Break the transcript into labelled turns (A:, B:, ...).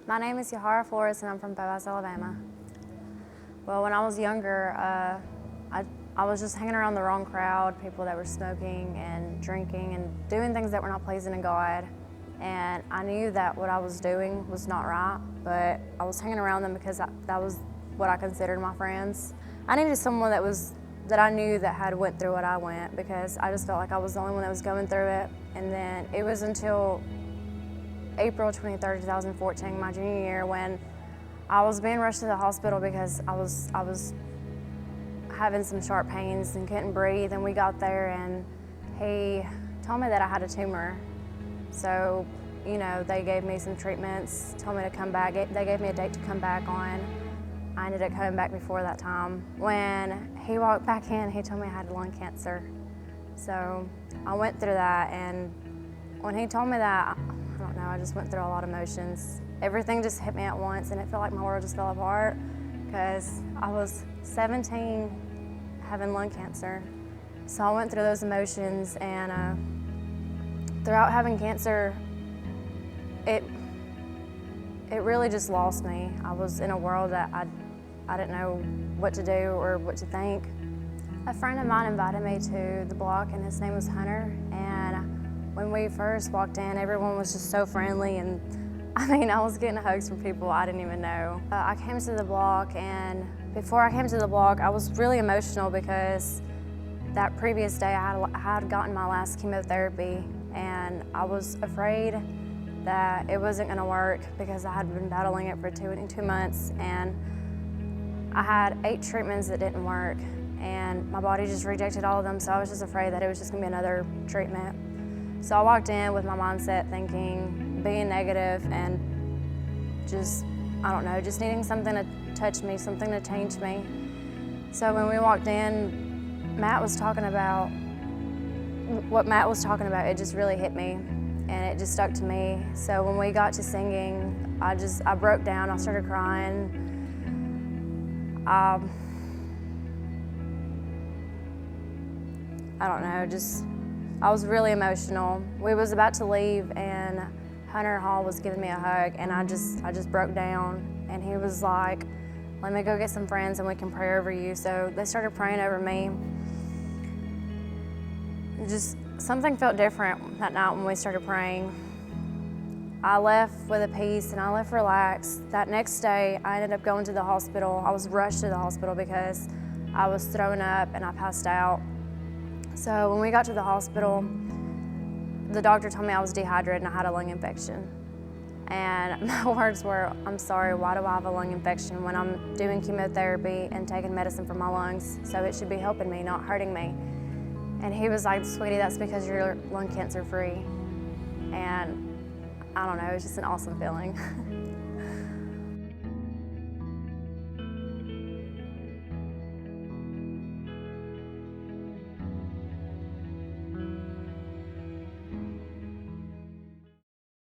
A: My name is Yajaira and I'm from Boaz, Alabama. Well, when I was younger, I was just hanging around the wrong crowd, people that were smoking and drinking and doing things that were not pleasing to God. And I knew that what I was doing was not right, but I was hanging around them because that was what I considered my friends. I needed someone that I knew that had went through what I went, because I just felt like I was the only one that was going through it. And then it was until April 23rd, 2014, my junior year, when I was being rushed to the hospital because I was having some sharp pains and couldn't breathe. And we got there and he told me that I had a tumor. So, they gave me some treatments, told me to come back. They gave me a date to come back on. I ended up coming back before that time. When he walked back in, he told me I had lung cancer. So I went through that, and when he told me that, I don't know, I just went through a lot of emotions. Everything just hit me at once, and it felt like my world just fell apart, because I was 17 having lung cancer. So I went through those emotions, and throughout having cancer, it really just lost me. I was in a world that I didn't know what to do or what to think. A friend of mine invited me to the block, and his name was Hunter. And when we first walked in, everyone was just so friendly, and I was getting hugs from people I didn't even know. I came to the block, and before I came to the block, I was really emotional because that previous day I had gotten my last chemotherapy, and I was afraid that it wasn't going to work because I had been battling it for two months, and I had 8 treatments that didn't work, and my body just rejected all of them. So I was just afraid that it was just going to be another treatment. So I walked in with my mindset thinking, being negative, and just needing something to touch me, something to change me. So when we walked in, what Matt was talking about, it just really hit me, and it just stuck to me. So when we got to singing, I broke down, I started crying. I was really emotional. We was about to leave, and Hunter Hall was giving me a hug, and I just broke down, and he was like, "Let me go get some friends and we can pray over you." So they started praying over me. Just something felt different that night when we started praying. I left with a peace, and I left relaxed. That next day, I ended up going to the hospital. I was rushed to the hospital because I was throwing up and I passed out. So when we got to the hospital, the doctor told me I was dehydrated and I had a lung infection. And my words were, "I'm sorry, why do I have a lung infection when I'm doing chemotherapy and taking medicine for my lungs? So it should be helping me, not hurting me." And he was like, "Sweetie, that's because you're lung cancer free." And I don't know, it was just an awesome feeling.